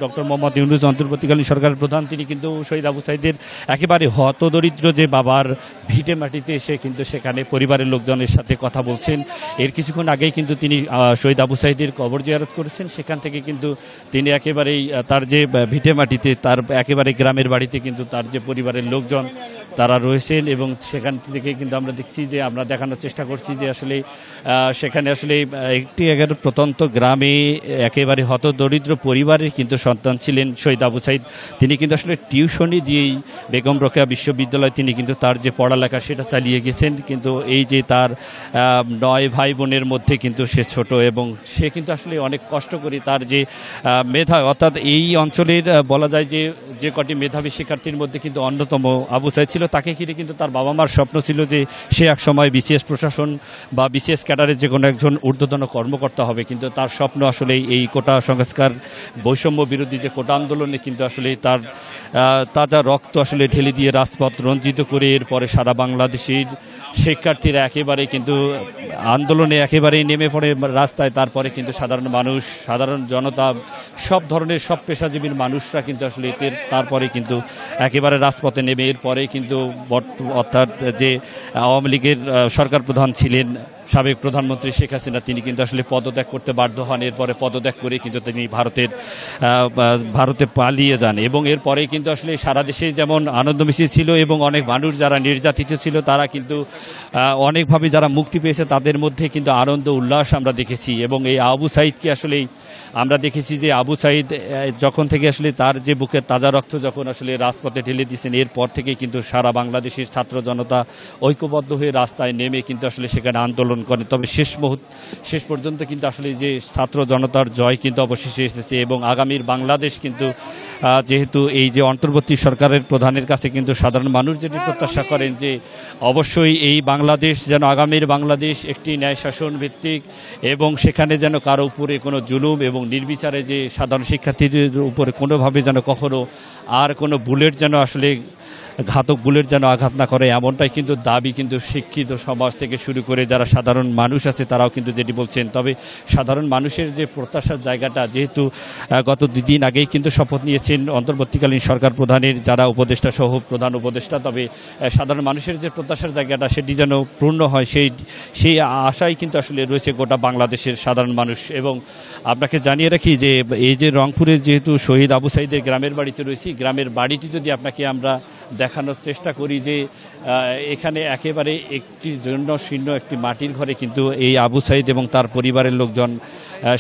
Doctor Mohammad Yunus অন্তর্বর্তীকালীন সরকারের প্রধান, তিনি কিন্তু শহীদ আবু সাঈদের একেবারে হতদরিদ্র যে বাবার ভিটে মাটিতে এসে কিন্তু সেখানে পরিবারের লোকজনের সাথে কথা বলছেন। এর কিছুক্ষণ আগেই কিন্তু তিনি শহীদ আবু সাঈদের কবর জিয়ারত করেছেন। সেখান থেকে কিন্তু তিনি একেবারেই তার যে ভিটে মাটিতে, তার একেবারে গ্রামের বাড়িতে কিন্তু তার যে পরিবারের লোকজন তারা রয়েছেন, এবং সেখান থেকে কিন্তু আমরা দেখছি যে আমরা দেখানোর চেষ্টা করছি যে আসলে সেখানে আসলে একটি প্রত্যন্ত গ্রামে একেবারে হতদরিদ্র পরিবারের কিন্তু সন্তান ছিলেন শহীদ আবু সাঈদ। তিনি কিন্তু আসলে টিউশনি দিয়েই বেগম রোকেয়া বিশ্ববিদ্যালয়ে তিনি কিন্তু তার যে পড়ালেখা সেটা চালিয়ে গেছেন। কিন্তু এই যে তার 9 ভাই বোনের মধ্যে কিন্তু সে ছোট, এবং সে কিন্তু আসলে অনেক কষ্ট করে তার যে মেধা, অর্থাৎ এই অঞ্চলের বলা যায় যে কটি মেধাবী শিক্ষার্থীর মধ্যে কিন্তু অন্যতম আবু সাঈদ ছিল। তাকে ঘিরে কিন্তু তার বাবা মার স্বপ্ন ছিল যে সে এক সময় বিসিএস প্রশাসন বা বিসিএস ক্যাডারের যে কোনো একজন ঊর্ধ্বতন কর্মকর্তা হবে। কিন্তু তার স্বপ্ন আসলে এই কোটা সংস্কার বৈষম্য বিরোধী যে কোটা আন্দোলনে কিন্তু আসলে তার তাজা রক্ত আসলে ঢেলে দিয়ে রাজপথ রঞ্জিত করে এরপরে সারা বাংলাদেশের শিক্ষার্থীরা একেবারে কিন্তু আন্দোলনে একেবারেই নেমে পড়ে রাস্তায়। তারপরে কিন্তু সাধারণ মানুষ, সাধারণ জনতা, সব ধরনের সব পেশাজীবীর মানুষরা কিন্তু আসলে তারপরে কিন্তু একেবারে রাজপথে নেমে এরপরে কিন্তু অর্থাৎ যে আওয়ামী লীগের সরকার প্রধান ছিলেন সাবেক প্রধানমন্ত্রী শেখ হাসিনা, তিনি কিন্তু আসলে পদত্যাগ করতে বাধ্য হন। এরপরে পদত্যাগ করে কিন্তু তিনি ভারতে পালিয়ে যান, এবং এরপরে কিন্তু আসলে সারা দেশে যেমন আনন্দ মিছিল ছিল, এবং অনেক মানুষ যারা নির্যাতিত ছিল তারা কিন্তু অনেকভাবে যারা মুক্তি পেয়েছে তাদের মধ্যে কিন্তু আনন্দ উল্লাস আমরা দেখেছি। এবং এই আবু সাঈদকে আসলেই আমরা দেখেছি যে আবু সাঈদ যখন থেকে আসলে তার যে বুকের তাজা রক্ত যখন আসলে রাজপথে ঢেলে দিয়েছেন, এরপর থেকে কিন্তু সারা বাংলাদেশের ছাত্র জনতা ঐক্যবদ্ধ হয়ে রাস্তায় নেমে কিন্তু আসলে সেখানে আন্দোলন করেন। তবে শেষ পর্যন্ত কিন্তু আসলে যে ছাত্র জনতার জয় কিন্তু অবশেষে এসেছে, এবং আগামীর বাংলাদেশ কিন্তু যেহেতু এই যে অন্তর্বর্তী সরকারের প্রধানের কাছে কিন্তু সাধারণ মানুষ যেটি প্রত্যাশা করেন যে অবশ্যই এই বাংলাদেশ যেন আগামীর বাংলাদেশ একটি ন্যায় শাসন ভিত্তিক, এবং সেখানে যেন কারো উপরে কোনো জুলুম এবং নির্বিচারে যে সাধারণ শিক্ষার্থীদের উপরে কোনোভাবে যেন কখনো আর কোনো বুলেট যেন আসলে ঘাতক বুলেট যেন আঘাত না করে, এমনটাই কিন্তু দাবি কিন্তু শিক্ষিত সমাজ থেকে শুরু করে যারা সাধারণ মানুষ আছে তারাও কিন্তু যেটি বলছেন। তবে সাধারণ মানুষের যে প্রত্যাশার জায়গাটা, যেহেতু গত 2 দিন আগেই কিন্তু শপথ নিয়েছেন অন্তর্বর্তীকালীন সরকার প্রধানের যারা উপদেষ্টা সহ প্রধান উপদেষ্টা, তবে সাধারণ মানুষের যে প্রত্যাশার জায়গাটা সেটি যেন পূর্ণ হয় সেই আশাই কিন্তু আসলে রয়েছে গোটা বাংলাদেশের সাধারণ মানুষ। এবং আপনাকে জানিয়ে রাখি যে এই যে রংপুরের যেহেতু শহীদ আবু সাঈদের গ্রামের বাড়িতে রয়েছি, গ্রামের বাড়িটি যদি আপনাকে আমরা দেখানোর চেষ্টা করি যে এখানে একেবারে একটি জীর্ণ একটি মাটির ঘরে কিন্তু এই আবু সাঈদ এবং তার পরিবারের লোকজন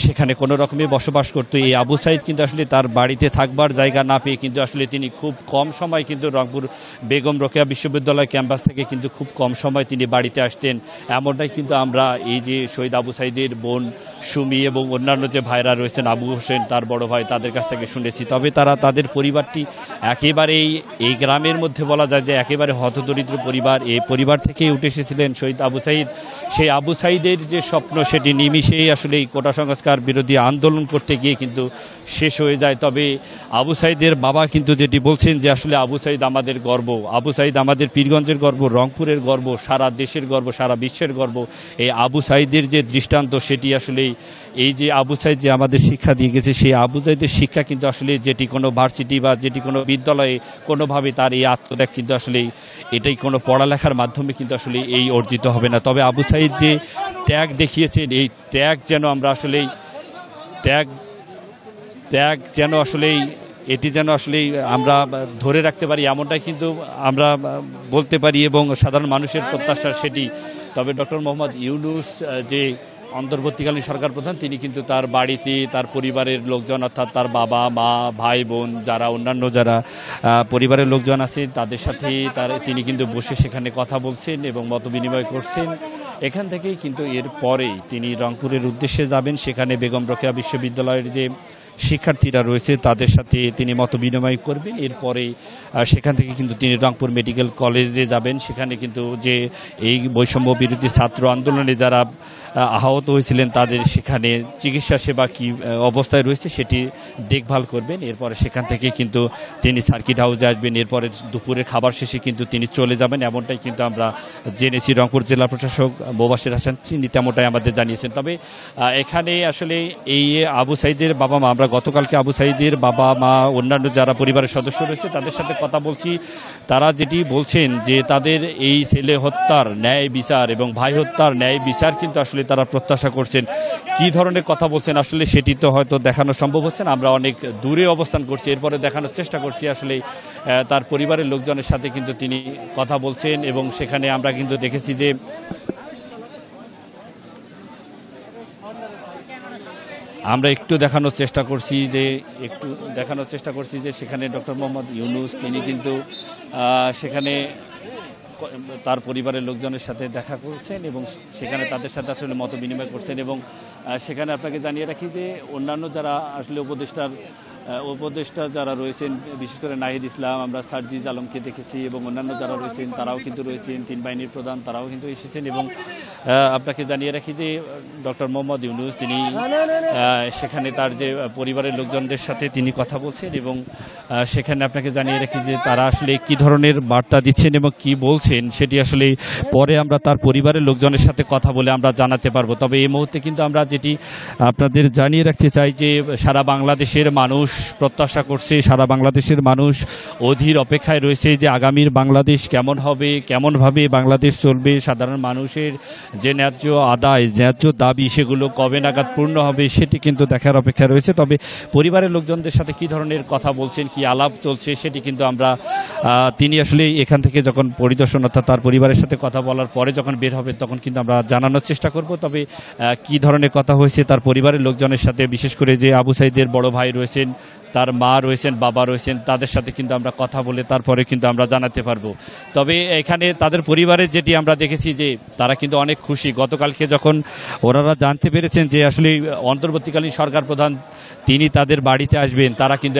সেখানে কোনো রকমে বসবাস করতো। এই আবু সাঈদ কিন্তু আসলে তার বাড়িতে থাকবার জায়গা না পেয়ে কিন্তু আসলে তিনি খুব কম সময় কিন্তু রংপুর বেগম রোকেয়া বিশ্ববিদ্যালয় ক্যাম্পাস থেকে কিন্তু খুব কম সময় তিনি বাড়িতে আসতেন। এমনটাই কিন্তু আমরা এই যে শহীদ আবু সাঈদের বোন সুমি এবং অন্যান্য যে ভাইরা রয়েছেন, আবু হোসেন তার বড় ভাই, তাদের কাছ থেকে শুনেছি। তবে তাদের পরিবারটি একেবারেই এই গ্রামের মধ্যে বলা যায় যে একেবারে হতদরিদ্র পরিবার। এই পরিবার থেকেই উঠে এসেছিলেন শহীদ আবু সাঈদ। সেই আবু সাঈদের যে স্বপ্ন সেটি নিমিষেই আসলে এই কোটা সংস্কার বিরোধী আন্দোলন করতে গিয়ে কিন্তু শেষ হয়ে যায়। তবে আবু সাঈদের বাবা কিন্তু যেটি বলছেন যে আসলে আবু সাঈদ আমাদের গর্ব, আবু সাঈদ আমাদের পীরগঞ্জের গর্ব, রংপুরের গর্ব, সারা দেশের গর্ব, সারা বিশ্বের গর্ব। এই আবু সাঈদের যে দৃষ্টান্ত সেটি আসলে এই যে আবু সাঈদ যে আমাদের শিক্ষা দিয়ে গেছে, সেই আবু সাঈদের শিক্ষা কিন্তু আসলে যেটি কোনো ভার্সিটি বা যেটি কোনো বিদ্যালয়ে কোনোভাবে তার এই আত্মত্যাগ কিন্তু আসলে এটাই কোনো পড়ালেখার মাধ্যমে কিন্তু আসলে এই অর্জিত হবে না। তবে আবু সাঈদ যে ত্যাগ দেখিয়েছেন, এই ত্যাগ যেন আমরা আসলেই ত্যাগ যেন আসলেই এটি যেন আসলেই আমরা ধরে রাখতে পারি, এমনটাই কিন্তু আমরা বলতে পারি, এবং সাধারণ মানুষের প্রত্যাশা সেটি। তবে ডক্টর মোহাম্মদ ইউনূস যে অন্তর্বর্তীকালীন সরকার প্রধান, তিনি কিন্তু তার বাড়িতে তার পরিবারের লোকজন অর্থাৎ তার বাবা মা ভাই বোন যারা অন্যান্য যারা পরিবারের লোকজন আছেন তাদের সাথে তিনি কিন্তু বসে সেখানে কথা বলছেন এবং মত বিনিময় করছেন। এখান থেকেই কিন্তু এরপরেই তিনি রংপুরের উদ্দেশ্যে যাবেন। সেখানে বেগম রোকেয়া বিশ্ববিদ্যালয়ের যে শিক্ষার্থীরা রয়েছে তাদের সাথে তিনি মত বিনিময় করবেন। এরপরে সেখান থেকে কিন্তু তিনি রংপুর মেডিকেল কলেজে যাবেন। সেখানে কিন্তু যে এই বৈষম্য বিরোধী ছাত্র আন্দোলনে যারা আহত হয়েছিলেন তাদের সেখানে চিকিৎসা সেবা কী অবস্থায় রয়েছে সেটি দেখভাল করবেন। এরপরে সেখান থেকে কিন্তু তিনি সার্কিট হাউসে আসবেন। এরপরে দুপুরের খাবার শেষে কিন্তু তিনি চলে যাবেন, এমনটাই কিন্তু আমরা জেনেছি। রংপুর জেলা প্রশাসক মোবাশ্বের হাসান তিনি তেমনটাই আমাদের জানিয়েছেন। তবে এখানে আসলে এই আবু সাঈদের বাবা মা, আমরা আমরা গতকালকে আবু সাঈদের বাবা মা অন্যান্য যারা পরিবারের সদস্য রয়েছে তাদের সাথে কথা বলছি। তারা যেটি বলছেন যে তাদের এই ছেলে হত্যার ন্যায় বিচার এবং ভাই হত্যার ন্যায় বিচার কিন্তু আসলে তারা প্রত্যাশা করছেন। কি ধরনের কথা বলছেন আসলে সেটি তো হয়তো দেখানো সম্ভব হচ্ছে না, আমরা অনেক দূরে অবস্থান করছি, এরপরে দেখানোর চেষ্টা করছি। আসলে তার পরিবারের লোকজনের সাথে কিন্তু তিনি কথা বলছেন এবং সেখানে আমরা কিন্তু দেখেছি যে আমরা একটু দেখানোর চেষ্টা করছি যে সেখানে ডক্টর মোহাম্মদ ইউনূস তিনি কিন্তু সেখানে তার পরিবারের লোকজনের সাথে দেখা করছেন এবং সেখানে তাদের সাথে আসলে মত বিনিময় করছেন। এবং সেখানে আপনাকে জানিয়ে রাখি যে অন্যান্য যারা আসলে উপদেষ্টা যারা রয়েছেন, বিশেষ করে নাহিদ ইসলাম, আমরা সার্জিজ আলমকে দেখেছি এবং অন্যান্য যারা রয়েছেন তারাও কিন্তু রয়েছেন, তিন বাহিনীর প্রধান তারাও কিন্তু এসেছেন। এবং আপনাকে জানিয়ে রাখি যে ডক্টর মোহাম্মদ ইউনূস তিনি সেখানে তার যে পরিবারের লোকজনদের সাথে তিনি কথা বলছেন এবং সেখানে আপনাকে জানিয়ে রাখি যে তারা আসলে কি ধরনের বার্তা দিচ্ছেন এবং কি বলছেন সেটি আসলে পরে আমরা তার পরিবারের লোকজনের সাথে কথা বলে আমরা জানাতে পারবো। তবে এই মুহূর্তে কিন্তু আমরা যেটি আপনাদের জানিয়ে রাখতে চাই যে সারা বাংলাদেশের মানুষ প্রত্যাশা করছে, সারা বাংলাদেশের মানুষ অধীর অপেক্ষায় রয়েছে যে আগামীর বাংলাদেশ কেমন হবে, কেমনভাবে বাংলাদেশ চলবে, সাধারণ মানুষের যে ন্যায্য আদায়, ন্যায্য দাবি সেগুলো কবে নাগাদ পূর্ণ হবে সেটি কিন্তু দেখার অপেক্ষা রয়েছে। তবে পরিবারের লোকজনদের সাথে কি ধরনের কথা বলছেন, কি আলাপ চলছে সেটি কিন্তু আমরা তিনি আসলে এখান থেকে যখন পরিদর্শন অর্থাৎ তার পরিবারের সাথে কথা বলার পরে যখন বের হবে তখন কিন্তু আমরা জানানোর চেষ্টা করব। তবে কি ধরনের কথা হয়েছে তার পরিবারের লোকজনের সাথে, বিশেষ করে যে আবু সাঈদের বড় ভাই রয়েছেন, তার মা রয়েছেন, বাবা রয়েছেন, তাদের সাথে কিন্তু আমরা কথা বলে তারপরে কিন্তু আমরা জানাতে পারবো। তবে এখানে তাদের পরিবারের যেটি আমরা দেখেছি যে তারা কিন্তু অনেক খুশি। গতকালকে যখন ওনারা জানতে পেরেছেন যে আসলে অন্তর্বর্তীকালীন সরকার প্রধান তিনি তাদের বাড়িতে আসবেন, তারা কিন্তু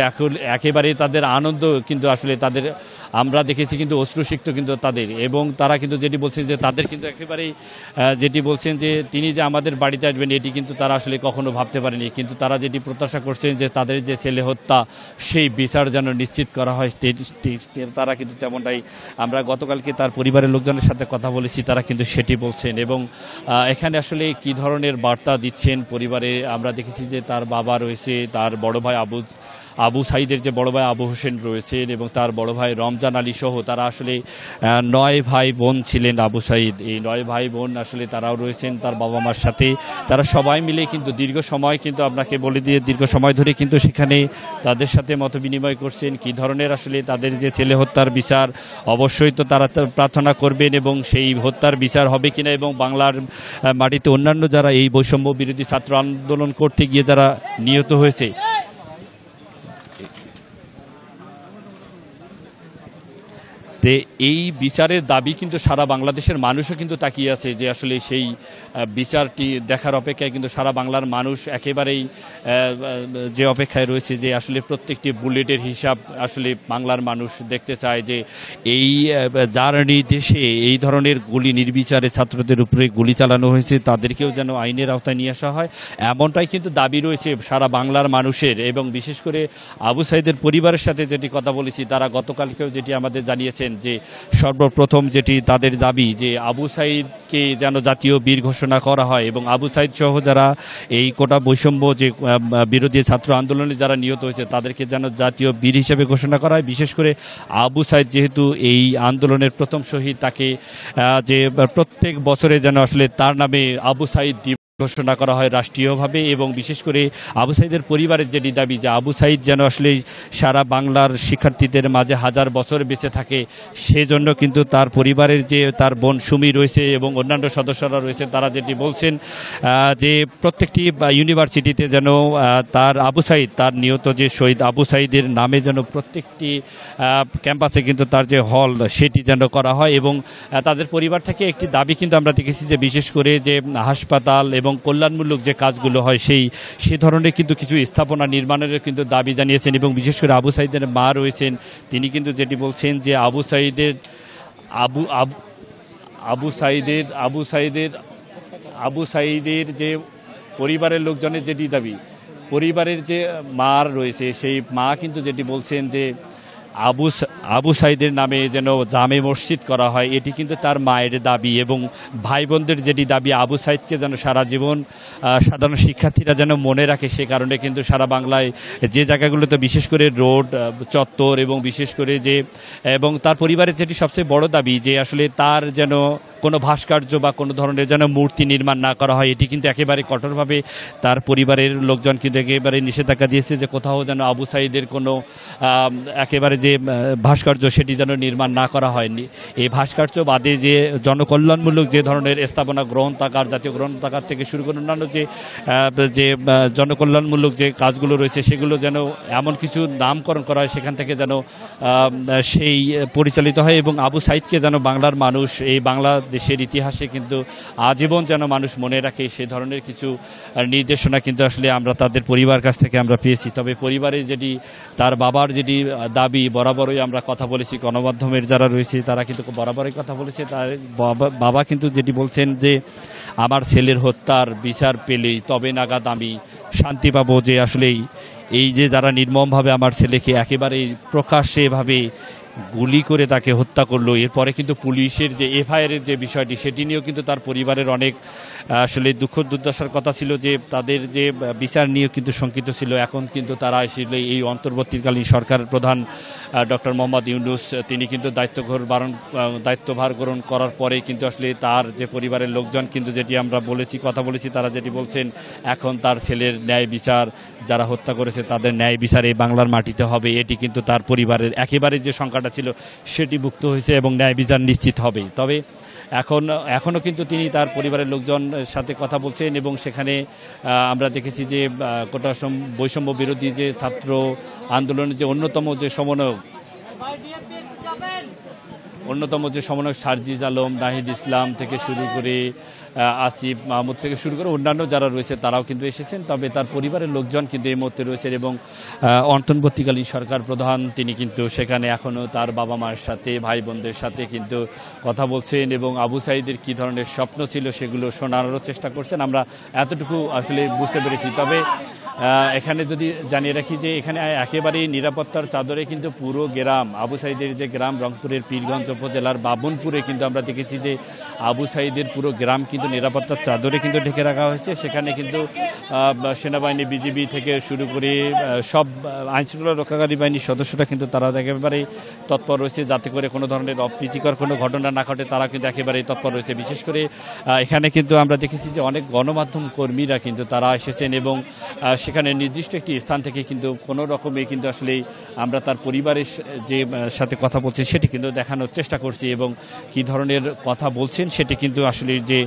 একেবারে তাদের আনন্দ কিন্তু আসলে তাদের আমরা দেখেছি কিন্তু অশ্রুসিক্ত কিন্তু তাদের। এবং তারা কিন্তু যেটি বলছেন যে তাদের কিন্তু একেবারেই যেটি বলছেন যে তিনি যে আমাদের বাড়িতে আসবেন এটি কিন্তু তারা আসলে কখনো ভাবতে পারেনি। কিন্তু তারা যেটি প্রত্যাশা করছেন যে তাদের যে ছেলে হত্যা সেই বিচার যেন নিশ্চিত করা হয়, তারা কিন্তু তেমনটাই, আমরা গতকালকে তার পরিবারের লোকজনের সাথে কথা বলেছি, তারা কিন্তু সেটি বলছেন। এবং এখানে আসলে কি ধরনের বার্তা দিচ্ছেন পরিবারে, আমরা দেখেছি যে তার বাবা রয়েছে, তার বড় ভাই আবু সাঈদের যে বড় ভাই আবু হোসেন রয়েছেন এবং তার বড় ভাই রমজান আলী সহ তারা আসলে 9 ভাই বোন ছিলেন আবু সাঈদ। এই 9 ভাই বোন আসলে তারাও রয়েছেন তার বাবা মার সাথে, তারা সবাই মিলে কিন্তু দীর্ঘ সময় কিন্তু আপনাকে বলে দিয়ে দীর্ঘ সময় ধরে কিন্তু সেখানে তাদের সাথে মত বিনিময় করছেন। কি ধরনের আসলে তাদের যে ছেলে হত্যার বিচার অবশ্যই তো তারা প্রার্থনা করবেন এবং সেই হত্যার বিচার হবে কিনা, এবং বাংলার মাটিতে অন্যান্য যারা এই বৈষম্য বিরোধী ছাত্র আন্দোলন করতে গিয়ে যারা নিহত হয়েছে এই বিচারের দাবি কিন্তু সারা বাংলাদেশের মানুষও কিন্তু তাকিয়ে আছে যে আসলে সেই বিচারটি দেখার অপেক্ষায় কিন্তু সারা বাংলার মানুষ একেবারেই যে অপেক্ষায় রয়েছে যে আসলে প্রত্যেকটি বুলেটের হিসাব আসলে বাংলার মানুষ দেখতে চায় যে এই যার নির্দেশে এই ধরনের গুলি নির্বিচারে ছাত্রদের উপরে গুলি চালানো হয়েছে তাদেরকেও যেন আইনের আওতায় নিয়ে আসা হয়, এমনটাই কিন্তু দাবি রয়েছে সারা বাংলার মানুষের। এবং বিশেষ করে আবু সাঈদের পরিবারের সাথে যেটি কথা বলেছি তারা গতকালকেও যেটি আমাদের জানিয়েছেন যে সর্বপ্রথম যেটি তাদের দাবি যে আবু সাঈদকে যেন জাতীয় বীর ঘোষণা করা হয় এবং আবু সাঈদ সহ যারা এই কোটা বৈষম্য যে বিরোধী ছাত্র আন্দোলনে যারা নিহত হয়েছে তাদেরকে যেন জাতীয় বীর হিসেবে ঘোষণা করা হয়। বিশেষ করে আবু সাঈদ যেহেতু এই আন্দোলনের প্রথম শহীদ, তাকে যে প্রত্যেক বছরে যেন আসলে তার নামে আবু সাঈদ ঘোষণা করা হয় রাষ্ট্রীয়ভাবে। এবং বিশেষ করে আবু সাঈদের পরিবারের যেটি দাবি যে আবু সাঈদ যেন আসলে সারা বাংলার শিক্ষার্থীদের মাঝে 1000 বছর বেঁচে থাকে, সেজন্য কিন্তু তার পরিবারের যে তার বোন সুমি রয়েছে এবং অন্যান্য সদস্যরা রয়েছে তারা যেটি বলছেন যে প্রত্যেকটি ইউনিভার্সিটিতে যেন তার আবু সাঈদ, তার নিহত যে শহীদ আবু সাঈদের নামে যেন প্রত্যেকটি ক্যাম্পাসে কিন্তু তার যে হল সেটি যেন করা হয়। এবং তাদের পরিবার থেকে একটি দাবি কিন্তু আমরা দেখেছি যে বিশেষ করে যে হাসপাতাল এবং কল্যাণমূলক যে কাজগুলো হয় সেই ধরনের কিন্তু কিছু স্থাপনা নির্মাণের কিন্তু দাবি জানিয়েছেন। এবং বিশেষ করে আবু সাঈদের মা রয়েছেন, তিনি কিন্তু যেটি বলছেন যে আবু সাঈদের যে পরিবারের লোকজনের যেটি দাবি, পরিবারের যে মা রয়েছে সেই মা কিন্তু যেটি বলছেন যে আবু সাইদের নামে যেন জামে মসজিদ করা হয়, এটি কিন্তু তার মায়ের দাবি এবং ভাই বোনদের যেটি দাবি আবু সাইদকে যেন সারা জীবন সাধারণ শিক্ষার্থীরা যেন মনে রাখে। সে কারণে কিন্তু সারা বাংলায় যে জায়গাগুলোতে বিশেষ করে রোড চত্বর এবং বিশেষ করে যে এবং তার পরিবারের যেটি সবচেয়ে বড় দাবি যে আসলে তার যেন কোনো ভাস্কর্য বা কোনো ধরনের যেন মূর্তি নির্মাণ না করা হয়, এটি কিন্তু একেবারে কঠোরভাবে তার পরিবারের লোকজন কিন্তু একেবারে নিষেধাজ্ঞা দিয়েছে যে কোথাও যেন আবু সাইদের কোনো একেবারে যে ভাস্কর্য সেটি যেন নির্মাণ না করা হয়নি। এই ভাস্কর্য বাদে যে জনকল্যাণমূলক যে ধরনের স্থাপনা গ্রন্থাগার, জাতীয় গ্রন্থাগার থেকে শুরু করে অন্যান্য যে জনকল্যাণমূলক যে কাজগুলো রয়েছে সেগুলো যেন এমন কিছু নামকরণ করা হয় সেখান থেকে যেন সেই পরিচালিত হয় এবং আবু সাইদকে যেন বাংলার মানুষ এই বাংলাদেশের ইতিহাসে কিন্তু আজীবন যেন মানুষ মনে রাখে সে ধরনের কিছু নির্দেশনা কিন্তু আসলে আমরা তাদের পরিবার কাছ থেকে আমরা পেয়েছি। তবে পরিবারের যেটি তার বাবার যেটি দাবি বরাবরই আমরা কথা বলেছি, গণমাধ্যমের যারা রয়েছে তারা কিন্তু বরাবরই কথা বলেছে। তার বাবা কিন্তু যেটি বলছেন যে আমার ছেলের হত্যার বিচার পেলেই তবে নাগাদ আমি শান্তি পাবো, যে আসলেই এই যে যারা নির্মমভাবে আমার ছেলেকে একেবারেই প্রকাশ্যে এভাবে গুলি করে তাকে হত্যা করলো, এরপরে কিন্তু পুলিশের যে এফআইআরের যে বিষয়টি সেটি নিয়েও কিন্তু তার পরিবারের অনেক আসলে দুঃখ দুর্দশার কথা ছিল, যে তাদের যে বিচার নিয়েও কিন্তু শঙ্কিত ছিল। এখন কিন্তু তারা আসলে এই অন্তর্বর্তীকালীন সরকার প্রধান ডক্টর মোহাম্মদ ইউনূস তিনি কিন্তু দায়িত্বভার গ্রহণ করার পরে কিন্তু আসলে তার যে পরিবারের লোকজন কিন্তু যেটি আমরা কথা বলেছি তারা যেটি বলছেন এখন তার ছেলের ন্যায় বিচার, যারা হত্যা করেছে তাদের ন্যায় বিচার এই বাংলার মাটিতে হবে, এটি কিন্তু তার পরিবারের একেবারে যে সংখ্যাটা ছিল সেটি মুক্ত হয়েছে এবং ন্যায় বিচার নিশ্চিত হবে। তবে এখনও কিন্তু তিনি তার পরিবারের লোকজনের সাথে কথা বলছেন এবং সেখানে আমরা দেখেছি যে কোটা বৈষম্য বিরোধী যে ছাত্র আন্দোলনের যে অন্যতম যে সমন্বয়ক সার্জিজ আলম, নাহিদ ইসলাম থেকে শুরু করে আসিফ মাহমুদ থেকে শুরু করে অন্যান্য যারা রয়েছে তারাও কিন্তু এসেছেন। তবে তার পরিবারের লোকজন কিন্তু এই মুহূর্তে রয়েছেন এবং অন্তর্বর্তীকালীন সরকার প্রধান তিনি কিন্তু সেখানে এখনও তার বাবা মায়ের সাথে ভাই বোনদের সাথে কিন্তু কথা বলছেন এবং আবু সাইদের কী ধরনের স্বপ্ন ছিল সেগুলো শোনানোরও চেষ্টা করছেন, আমরা এতটুকু আসলে বুঝতে পেরেছি। তবে এখানে যদি জানিয়ে রাখি যে এখানে একেবারেই নিরাপত্তার চাদরে কিন্তু পুরো গ্রাম আবু সাইদের যে গ্রাম রংপুরের পীরগঞ্জ উপজেলার বাবনপুরে কিন্তু আমরা দেখেছি যে আবু সাইদের পুরো গ্রাম কিন্তু নিরাপত্তার চাদরে কিন্তু ঢেকে রাখা হয়েছে। সেখানে কিন্তু সেনাবাহিনী, বিজিবি থেকে শুরু করে সব আইনশৃঙ্খলা রক্ষাকারী বাহিনীর সদস্যরা কিন্তু তারা একেবারেই তৎপর রয়েছে যাতে করে কোনো ধরনের অপ্রীতিকর কোনো ঘটনা না ঘটে, তারা কিন্তু একেবারেই তৎপর রয়েছে। বিশেষ করে এখানে কিন্তু আমরা দেখেছি যে অনেক গণমাধ্যম কর্মীরা কিন্তু তারা এসেছেন এবং সেখানে নির্দিষ্ট একটি স্থান থেকে কিন্তু কোনো রকমে কিন্তু আসলে আমরা তার পরিবারের যে সাথে কথা বলছি সেটি কিন্তু দেখানোর চেষ্টা করছি এবং কি ধরনের কথা বলছেন সেটি কিন্তু আসলে যে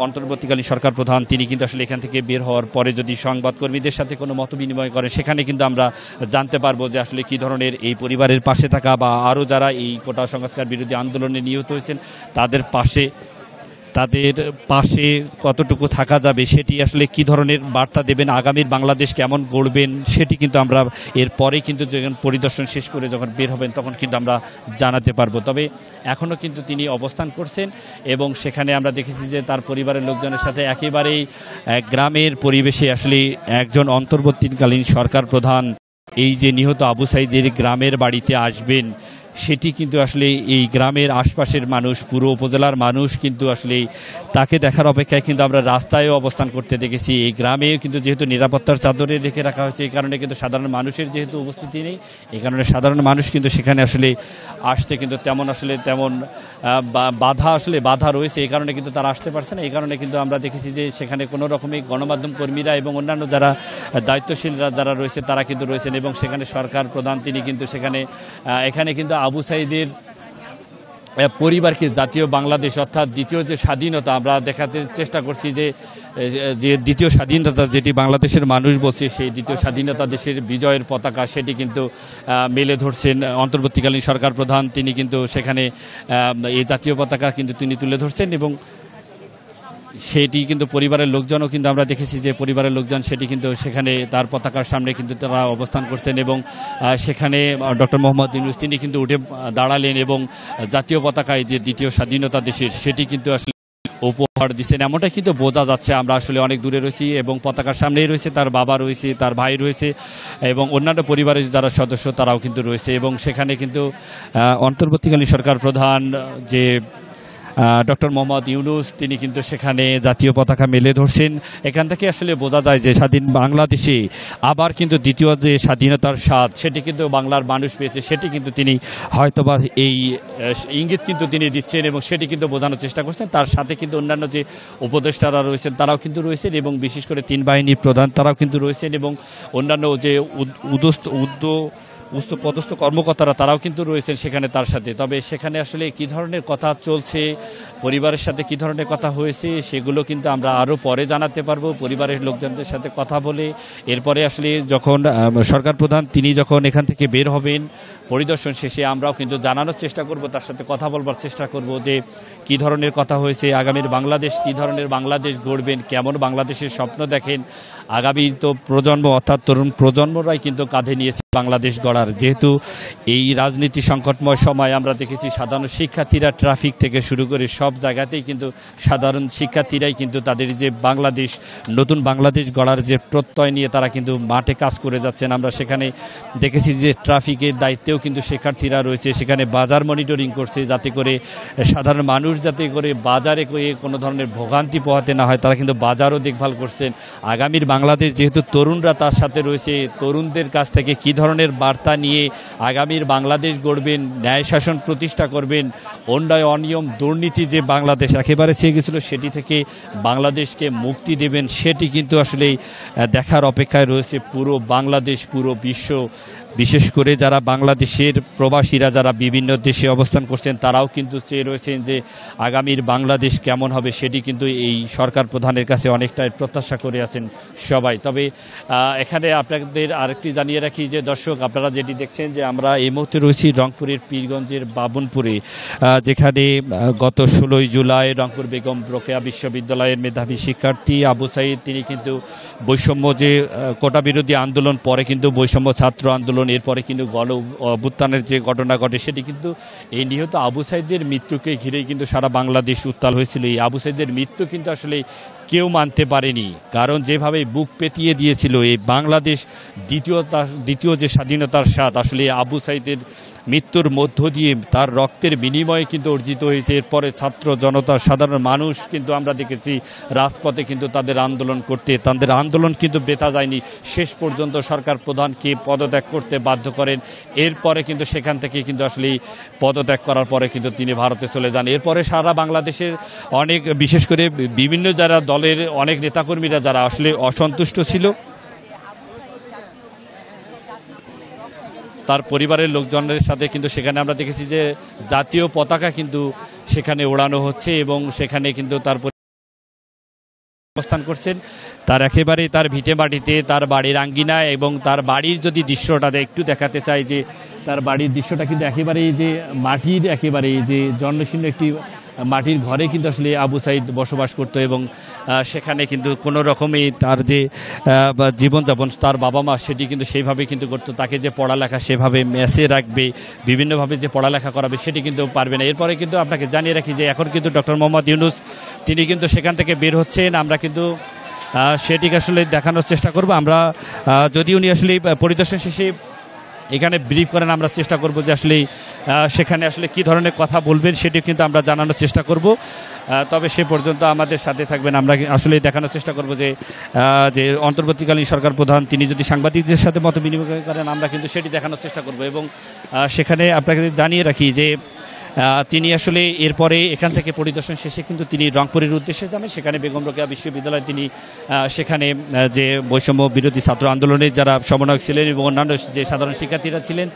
অন্তর্বর্তীকালীন সরকার প্রধান তিনি কিন্তু আসলে এখান থেকে বের হওয়ার পরে যদি সংবাদকর্মীদের সাথে কোনো মত বিনিময় করে সেখানে কিন্তু আমরা জানতে পারবো যে আসলে কি ধরনের এই পরিবারের পাশে থাকা বা আরও যারা এই কোটা সংস্কার বিরোধী আন্দোলনে নিহত হয়েছেন তাদের পাশে কতটুকু থাকা যাবে, সেটি আসলে কি ধরনের বার্তা দেবেন, আগামীর বাংলাদেশ কেমন গড়বেন সেটি কিন্তু আমরা এরপরে কিন্তু যখন পরিদর্শন শেষ করে যখন বের হবেন তখন কিন্তু আমরা জানাতে পারবো। তবে এখনও কিন্তু তিনি অবস্থান করছেন এবং সেখানে আমরা দেখেছি যে তার পরিবারের লোকজনের সাথে একেবারেই গ্রামের পরিবেশে আসলে একজন অন্তর্বর্তীকালীন সরকার প্রধান এই যে নিহত আবু সাইদের গ্রামের বাড়িতে আসবেন সেটি কিন্তু আসলে এই গ্রামের আশপাশের মানুষ, পুরো উপজেলার মানুষ কিন্তু আসলে তাকে দেখার অপেক্ষায় কিন্তু আমরা রাস্তায়ও অবস্থান করতে দেখেছি। এই গ্রামেও কিন্তু যেহেতু নিরাপত্তার চাদরে রেখে রাখা হয়েছে এই কারণে কিন্তু সাধারণ মানুষের যেহেতু উপস্থিতি নেই এই কারণে সাধারণ মানুষ কিন্তু সেখানে আসলে আসতে কিন্তু তেমন বাধা রয়েছে, এই কারণে কিন্তু তারা আসতে পারছে না। এই কারণে কিন্তু আমরা দেখেছি যে সেখানে কোনো রকমই গণমাধ্যম কর্মীরা এবং অন্যান্য যারা দায়িত্বশীলরা যারা রয়েছে তারা কিন্তু রয়েছেন এবং সেখানে সরকার প্রধান তিনি কিন্তু এখানে কিন্তু আবু সাইদের পরিবারকে জাতীয় বাংলাদেশ অর্থাৎ দ্বিতীয় যে স্বাধীনতা আমরা দেখাতে চেষ্টা করছি যে দ্বিতীয় স্বাধীনতা যেটি বাংলাদেশের মানুষ বলছে সেই দ্বিতীয় স্বাধীনতা দেশের বিজয়ের পতাকা সেটি কিন্তু মেলে ধরছেন অন্তর্বর্তীকালীন সরকার প্রধান তিনি কিন্তু সেখানে এই জাতীয় পতাকা কিন্তু তিনি তুলে ধরছেন এবং সেটি কিন্তু পরিবারের লোকজনও কিন্তু আমরা দেখেছি যে পরিবারের লোকজন সেটি কিন্তু সেখানে তার পতাকার সামনে কিন্তু তারা অবস্থান করছেন এবং সেখানে ডক্টর মোহাম্মদ ইউনূস তিনি কিন্তু উঠে দাঁড়ালেন এবং জাতীয় পতাকায় যে দ্বিতীয় স্বাধীনতা দেশের সেটি কিন্তু আসলে উপহার দিচ্ছেন এমনটা কিন্তু বোঝা যাচ্ছে। আমরা আসলে অনেক দূরে রয়েছি এবং পতাকার সামনেই রয়েছে তার বাবা রয়েছে, তার ভাই রয়েছে এবং অন্যান্য পরিবারের যারা সদস্য তারাও কিন্তু রয়েছে এবং সেখানে কিন্তু অন্তর্বর্তীকালীন সরকার প্রধান যে ডক্টর মোহাম্মদ ইউনূস তিনি কিন্তু সেখানে জাতীয় পতাকা মেলে ধরছেন। এখান থেকে আসলে বোঝা যায় যে স্বাধীন বাংলাদেশে আবার কিন্তু দ্বিতীয় যে স্বাধীনতার স্বাদ সেটি কিন্তু বাংলার মানুষ পেয়েছে, সেটি কিন্তু তিনি হয়তোবা এই ইঙ্গিত কিন্তু তিনি দিচ্ছেন এবং সেটি কিন্তু বোঝানোর চেষ্টা করছেন। তার সাথে কিন্তু অন্যান্য যে উপদেষ্টারা রয়েছেন তারাও কিন্তু রয়েছেন এবং বিশেষ করে তিন বাহিনীর প্রধান তারাও কিন্তু রয়েছেন এবং অন্যান্য যে উচ্চ পদস্থ কর্মকর্তারা তারাও কিন্তু রয়েছেন সেখানে তার সাথে। তবে সেখানে আসলে কি ধরনের কথা চলছে, পরিবারের সাথে কি ধরনের কথা হয়েছে সেগুলো কিন্তু আমরা আরও পরে জানাতে পারবো পরিবারের লোকজনদের সাথে কথা বলে। এরপরে আসলে যখন সরকার প্রধান তিনি যখন এখান থেকে বের হবেন পরিদর্শন শেষে আমরাও কিন্তু জানানোর চেষ্টা করব, তার সাথে কথা বলবার চেষ্টা করব যে কি ধরনের কথা হয়েছে, আগামীর বাংলাদেশ কি ধরনের বাংলাদেশ গড়বেন, কেমন বাংলাদেশের স্বপ্ন দেখেন। আগামী তো প্রজন্ম অর্থাৎ তরুণ প্রজন্মরাই কিন্তু কাঁধে নিয়েছে বাংলাদেশ গড়ার। যেহেতু এই রাজনীতি সংকটময় সময় আমরা দেখেছি সাধারণ শিক্ষার্থীরা ট্রাফিক থেকে শুরু করে সব জায়গাতেই কিন্তু সাধারণ শিক্ষার্থীরাই কিন্তু তাদের যে বাংলাদেশ নতুন বাংলাদেশ গড়ার যে প্রত্যয় নিয়ে তারা কিন্তু মাঠে কাজ করে যাচ্ছেন। আমরা সেখানে দেখেছি যে ট্রাফিকের দায়িত্বেও কিন্তু শিক্ষার্থীরা রয়েছে, সেখানে বাজার মনিটরিং করছে যাতে করে সাধারণ মানুষ যাতে করে বাজারে কোনো ধরনের ভোগান্তি পোহাতে না হয়, তারা কিন্তু বাজারও দেখভাল করছেন। আগামীর বাংলাদেশ যেহেতু তরুণরা তার সাথে রয়েছে, তরুণদের কাছ থেকে কি ধরনের বার্তা নিয়ে আগামীর বাংলাদেশ গড়বেন, ন্যায় শাসন প্রতিষ্ঠা করবেন, অন্যায় অনিয়ম দুর্নীতি যে বাংলাদেশ একেবারে ছেয়ে গেছিল সেটি থেকে বাংলাদেশকে মুক্তি দেবেন, সেটি কিন্তু আসলে দেখার অপেক্ষায় রয়েছে পুরো বাংলাদেশ, পুরো বিশ্ব। বিশেষ করে যারা বাংলাদেশের প্রবাসীরা যারা বিভিন্ন দেশে অবস্থান করছেন তারাও কিন্তু চেয়ে রয়েছেন যে আগামীর বাংলাদেশ কেমন হবে, সেটি কিন্তু এই সরকার প্রধানের কাছে অনেকটাই প্রত্যাশা করে আছেন সবাই। তবে এখানে আপনাদের আরেকটি জানিয়ে রাখি যে দর্শক, আপনারা যেটি দেখছেন যে আমরা এই মুহূর্তে রয়েছি রংপুরের পীরগঞ্জের বাবুনপুরে, যেখানে গত 16 জুলাই রংপুর বেগম রোকেয়া বিশ্ববিদ্যালয়ের মেধাবী শিক্ষার্থী আবু সাইদ তিনি কিন্তু বৈষম্য যে কোটা বিরোধী আন্দোলন, পরে কিন্তু বৈষম্য ছাত্র আন্দোলন, এরপরে কিন্তু গণ অভ্যুত্থানের যে ঘটনা ঘটে সেটি কিন্তু এই নিহত আবু সাইদের মৃত্যুকে ঘিরেই কিন্তু সারা বাংলাদেশ উত্তাল হয়েছিল। এই আবু সাইদের মৃত্যু কিন্তু আসলে কেউ মানতে পারেনি, কারণ যেভাবে বুক পেতিয়ে দিয়েছিল এই বাংলাদেশ দ্বিতীয় যে স্বাধীনতার স্বাদ আসলে আবু সাইদের মৃত্যুর মধ্য দিয়ে তার রক্তের বিনিময়ে কিন্তু অর্জিত হয়েছে। এরপরে ছাত্র জনতা সাধারণ মানুষ কিন্তু আমরা দেখেছি রাজপথে কিন্তু তাদের আন্দোলন করতে, তাদের আন্দোলন কিন্তু বেথা যায়নি, শেষ পর্যন্ত সরকার প্রধানকে পদত্যাগ করতে বাধ্য করেন। এরপরে কিন্তু সেখান থেকে কিন্তু আসলে পদত্যাগ করার পরে কিন্তু তিনি ভারতে চলে যান। এরপরে সারা বাংলাদেশের অনেক বিশেষ করে বিভিন্ন যারা দলের অনেক নেতাকর্মীরা যারা আসলে অসন্তুষ্ট ছিল তার পরিবারের লোকজনের সাথে কিন্তু সেখানে আমরা দেখেছি যে জাতীয় পতাকা কিন্তু সেখানে ওড়ানো হচ্ছে এবং সেখানে কিন্তু তার অবস্থান করছেন তার একেবারে তার ভিটে মাটিতে, তার বাড়ির আঙ্গিনায় এবং তার বাড়ির যদি দৃশ্যটা একটু দেখাতে চাই যে তার বাড়ির দৃশ্যটা কিন্তু একেবারেই যে মাটির, একেবারেই যে জন্মশূন্য একটি মাটির ঘরে কিন্তু আসলে আবু সাইদ বসবাস করত এবং সেখানে কিন্তু কোনো রকমই তার যে জীবনযাপন তার বাবা মা সেটি কিন্তু সেইভাবে কিন্তু করতো। তাকে যে পড়ালেখা সেভাবে মেসে রাখবে, বিভিন্নভাবে যে পড়ালেখা করাবে সেটি কিন্তু পারবে না। এরপরে কিন্তু আপনাকে জানিয়ে রাখি যে এখন কিন্তু ডক্টর মোহাম্মদ ইউনূস তিনি কিন্তু সেখান থেকে বের হচ্ছেন। আমরা কিন্তু সেটিকে আসলে দেখানোর চেষ্টা করব। আমরা যদি উনি আসলে পরিদর্শন শেষে এখানে ব্রিফ করেন আমরা চেষ্টা করব যে আসলে সেখানে আসলে কি ধরনের কথা বলবেন সেটি কিন্তু আমরা জানানোর চেষ্টা করব। তবে সে পর্যন্ত আমাদের সাথে থাকবেন। আমরা আসলে দেখানোর চেষ্টা করব যে যে অন্তর্বর্তীকালীন সরকার প্রধান তিনি যদি সাংবাদিকদের সাথে মত বিনিময় করেন আমরা কিন্তু সেটি দেখানোর চেষ্টা করব এবং সেখানে আপনাকে জানিয়ে রাখি যে তিনি আসলে এরপরে এখান থেকে পরিদর্শন শেষে কিন্তু তিনি রংপুরের উদ্দেশ্যে যাবেন। সেখানে বেগম রোকেয়া বিশ্ববিদ্যালয়ে তিনি সেখানে যে বৈষম্য বিরোধী ছাত্র আন্দোলনের যারা সমন্বয়ক ছিলেন এবং অন্যান্য যে সাধারণ শিক্ষার্থীরা ছিলেন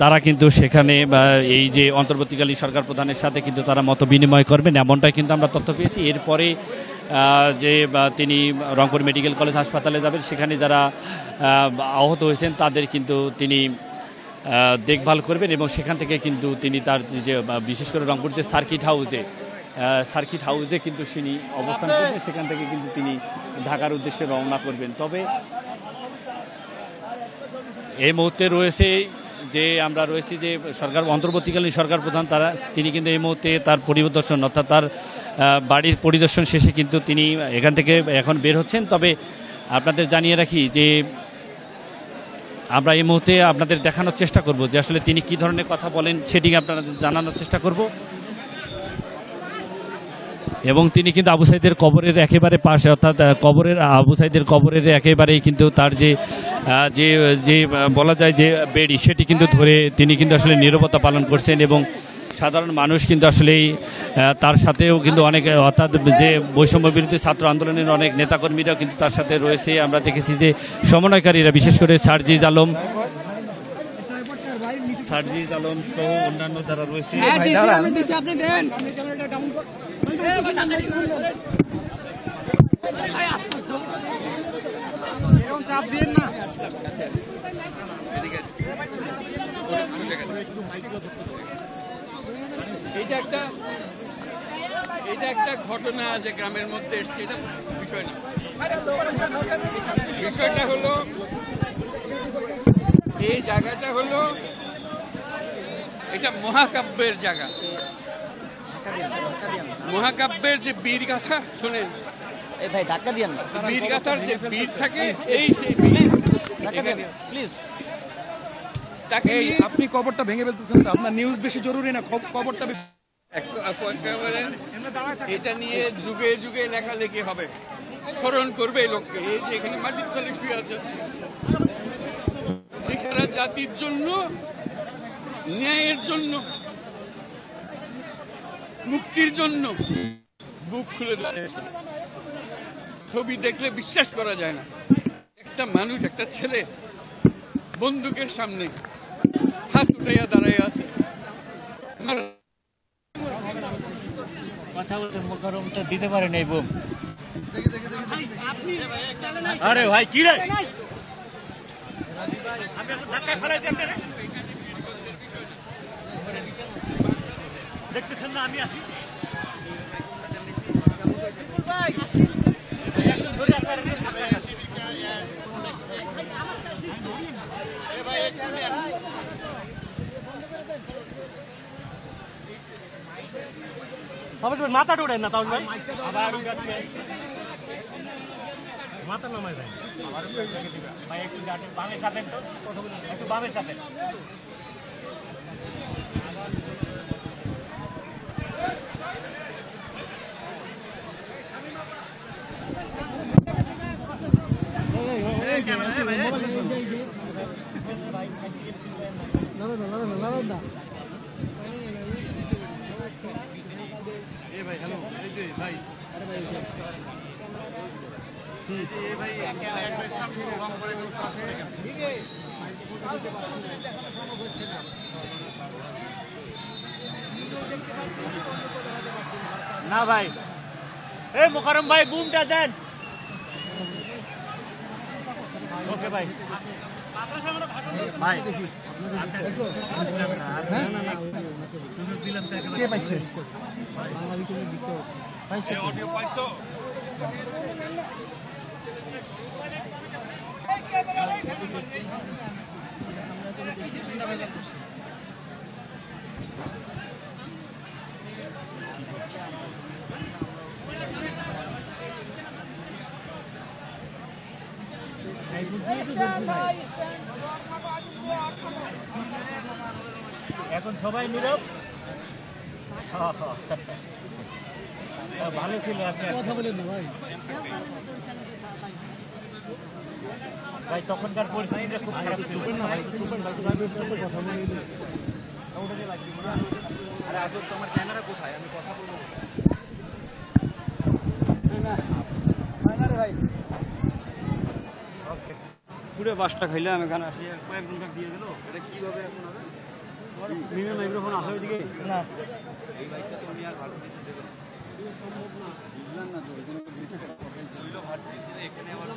তারা কিন্তু সেখানে এই যে অন্তর্বর্তীকালীন সরকার প্রধানের সাথে কিন্তু তারা মত বিনিময় করবেন, এমনটাই কিন্তু আমরা তথ্য পেয়েছি। এরপরে যে তিনি রংপুর মেডিকেল কলেজ হাসপাতালে যাবেন, সেখানে যারা আহত হয়েছেন তাদের কিন্তু তিনি দেখভাল করবেন এবং সেখান থেকে কিন্তু তিনি তার যে বিশেষ করে রংপুর যে সার্কিট হাউসে কিন্তু তিনি অবস্থান করবেন, সেখান থেকে কিন্তু তিনি ঢাকার উদ্দেশ্যে রওনা করবেন। তবে এই মুহূর্তে রয়েছে যে আমরা রয়েছি যে সরকার অন্তর্বর্তীকালীন সরকার প্রধান তিনি কিন্তু এই মুহূর্তে তার পরিদর্শন অর্থাৎ তার বাড়ির পরিদর্শন শেষে কিন্তু তিনি এখান থেকে এখন বের হচ্ছেন। তবে আপনাদের জানিয়ে রাখি যে আমরা এই মুহূর্তে আপনাদের দেখানোর চেষ্টা করব যে আসলে তিনি কি ধরনের কথা বলেন, সেটি আপনাদের জানানোর চেষ্টা করব। এবং তিনি কিন্তু আবু সাইদের কবরের একেবারে পাশে, অর্থাৎ আবু সাইদের কবরের একেবারেই কিন্তু তার যে যে যে বলা যায় যে বেড়ি, সেটি কিন্তু ধরে তিনি কিন্তু আসলে নীরবতা পালন করছেন। এবং সাধারণ মানুষ কিন্তু আসলেই তার সাথেও কিন্তু অনেক, অর্থাৎ যে বৈষম্য বিরোধী ছাত্র আন্দোলনের অনেক নেতাকর্মীরাও কিন্তু তার সাথে রয়েছে। আমরা দেখেছি যে সমন্বয়কারীরা, বিশেষ করে সার্জিজ আলম সহ অন্যান্য যারা রয়েছে, এটা একটা ঘটনা যে গ্রামের মধ্যে এসছে, এটা বিষয় না। বিষয়টা হলো এই জায়গাটা হলো এটা মহাকাব্যের জায়গা। মহাকাব্যের যে বীর গাথা শোনেন, ভাই ধাক্কা দিয়েন না, বীর গাথার যে বীর থাকে, এই সেই প্লিজ তাকে আপনি কবরটা ভেঙে ফেলতেছেন না, আপনার নিউজ বেশি জরুরি না, কবরটা বেশি। এটা নিয়ে যুগে যুগে লেখালেখি হবে, স্মরণ করবে এই লোককে। এই যে এখানে মাটির তলে শুয়ে আছে, সে সারা জাতির জন্য, ন্যায়ের জন্য, মুক্তির জন্য বুক খুলে দাঁড়িয়েছে। ছবি দেখলে বিশ্বাস করা যায় না, একটা মানুষ, একটা ছেলে বন্দুকের সামনে হাত উঠাইয়া দাঁড়াইয়া আছে। কথা বলতে মোকারম তো দিতে পারেন এই বোম। আরে ভাই কি রে, দেখতেছেন না আমি আছি। মাথা উঠেন না তাহলে ভাই, মাথা নামাই ভাই, ভাই একটু বামে চাপেন তো, একটু বামে চাপেন। না ভাই, এই মোকারম ভাই বুমটা দেন। ওকে ভাই, ভাই কে পাইছে? এখন সবাই নীরব। ভালো ছিল, আপনি কথা বলেন না ভাই। ভাই তখনকার পরিস্থিতিটা খুব খারাপ ছিল। আরে আজব, তো আমার ক্যামেরা কোথায়, আমি কথা বলবো। পুরো বাসটা খাইলাম, এখানে আসি কয়েকজন দিয়ে গেল। এটা কিভাবে এখন হবে? মাইক্রোফোন আসে ওইদিকে না, এই বাইকটা তো আমি আর ভালো দিতে দেবো না, বুঝলাম না তো। এখানে আমার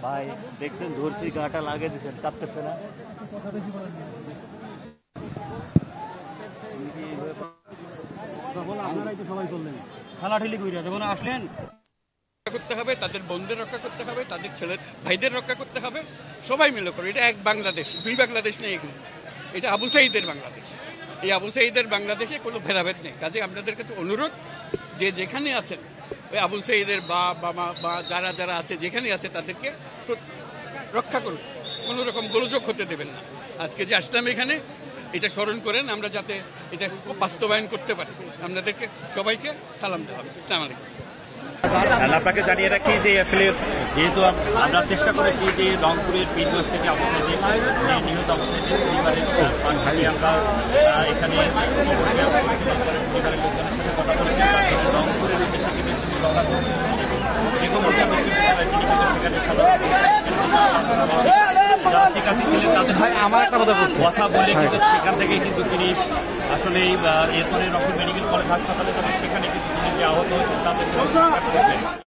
ভাই দেখছেন, ধরছি গাটা লাগিয়ে দিচ্ছেন, কাঁপতেছে না। তখন আপনারাই তো সবাই করলেন, খেলাঠেলি কইরা যখন আসলেন। করতে হবে, তাদের বোনদের রক্ষা করতে হবে, তাদের ছেলে ভাইদের রক্ষা করতে হবে, সবাই মিলে করে। এটা এক বাংলাদেশ, দুই বাংলাদেশ নেই এখানে, এটা আবু সাঈদের বাংলাদেশ। এই আবু সাঈদের বাংলাদেশে কোনো ভেদাভেদ নেই। কাজে আপনাদের কাছে অনুরোধ, যে যেখানে আছেন ওই আবু সাঈদের বা যারা যারা আছে যেখানে আছে তাদেরকে রক্ষা করুন, কোনো রকম গোলযোগ হতে দেবেন না। আজকে যে আসলাম এখানে, এটা স্মরণ করেন, আমরা যাতে এটা বাস্তবায়ন করতে পারি। আপনাদেরকে সবাইকে সালাম জানাবো। আসসালামু আলাইকুম। আপনাকে জানিয়ে রাখি যে আসলে যেহেতু আমরা চেষ্টা করেছি যে রংপুরের বীরগঞ্জ থেকে অবস্থায় নিহত অবস্থায় পরিবারের পাশে আমরা এখানে পরিবারের লোকজনের সাথে কথা বলেছি, রংপুরের উদ্দেশ্যে কিন্তু রওনা করছি এবং বেগমপুর বিশ্ববিদ্যালয় যিনি কিন্তু সেখানে যারা শিক্ষার্থী ছিলেন তাদের আমার একটা কথা বলে কিন্তু সেখান থেকে কিন্তু তিনি আসলে এরপরে রংপুর মেডিকেল কলেজ হাসপাতালে তবে সেখানে কিন্তু তিনি যে আহত হয়েছেন তাদের